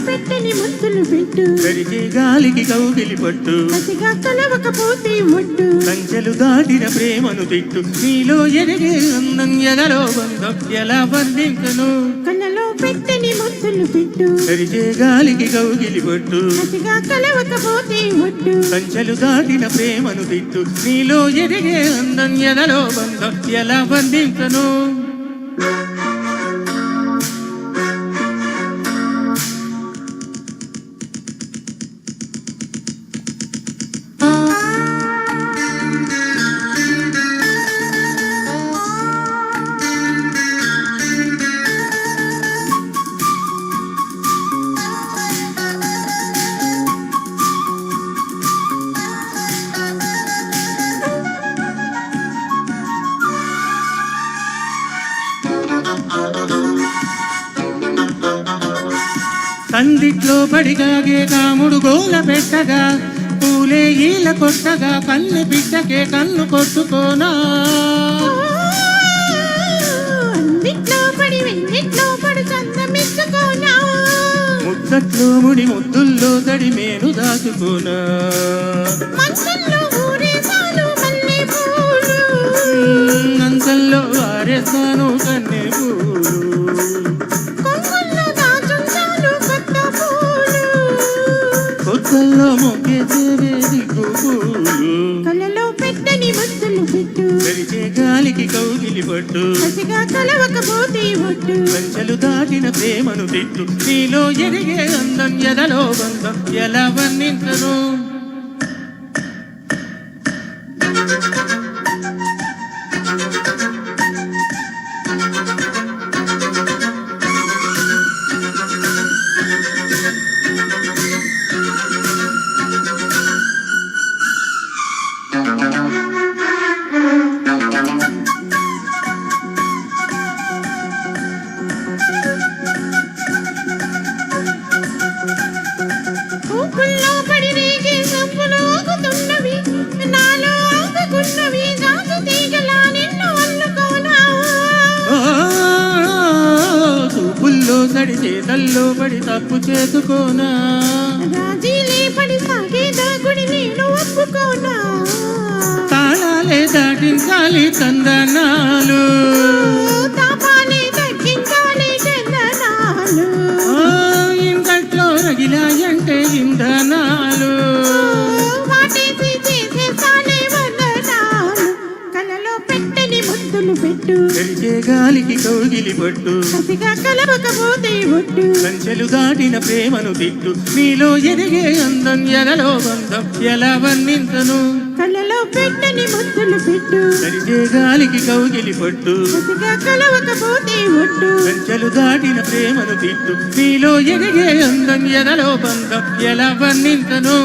పెట్టని ముద్దులు పెట్టు కరిగే గాలికి కౌగిలి పట్టు కసిగా కలవకపోతే ఒట్టు సంచెలు దాటిన ప్రేమను తిట్టు నీలో ఎదిగే అందం ఎదలో బంధం ఎలా వర్ణించను కళ్ళలో పెట్టని ముద్దులు పెట్టు కరిగే గాలికి కౌగిలి పట్టు కసిగా కలవకపోతే ఒట్టు సంచెలు దాటిన ప్రేమను తిట్టు నీలో ఎదిగే అందం ఎదలో బంధం ఎలా వర్ణించను కందిట్లో పడిగాగే కాముడు గోల పెట్టగా పూలే ఈల కొట్టగా కన్ను బిడ్డకే కన్ను కొట్టుకోనా అందిట్లో పడి వెన్నిట్లో పడు చందమిచ్చుకోనా ముద్దట్లో ముడి ముద్దుల్లో తడి మేను దాచుకోనా మంచంలో ఊరేసాలు మల్లె పూలు అంచల్లో ఆరేస్తాను కన్నె పూలు కొంగుల్లో దాచుంచాలు కొత్త పూలు కొత్తల్లో మొగ్గేసేవే దిక్కు పూలు కళ్ళలో పెట్టని ముద్దులు పెట్టు కరిచే గాలికి కౌగిలి పట్టు కసిగా కలవకపోతే ఒట్టు సంచెలు దాటిన ప్రేమను తిట్టు నీలో ఎదిగే అందం ఎదలో బంధం ఎలా వర్ణించను ఊపుల్లో పడి రేగే సంపులు ఊగుతున్నవి నాలో ఆగుకున్నవి జాజు తీగలా నిన్ను అల్లుకోనా చూపుల్లో తడి చేతల్లో పడి తప్పు చేసుకోనా రాజీలే పడి సాగేదా గుడి నేను ఒప్పుకోనా తాళాలే దాటించాలి తందనాలు తాపాలే తగ్గించాలి చందనాలు ఇంకట్లో రగిలాయంటే ఇంధనాలు వాటేసి చేసేసాలే వందనాలు కలలో పెట్టని ముద్దులు పెట్టు కరిచే గాలికి కౌగిలి పట్టు కసిగా కలవకపోతే ఒట్టు సంచెలు దాటిన ప్రేమను తిట్టు నీలో ఎదిగే అందం ఎదలో బంధం ఎలా వర్ణించను కళ్ళలో పెట్టని ముద్దులు పెట్టు కరిచే గాలికి కౌగిలి పట్టు కసిగా కలవకపోతే ఒట్టు సంచెలు దాటిన ప్రేమను తిట్టు నీలో ఎదిగే అందం ఎదలో బంధం ఎలా వర్ణించను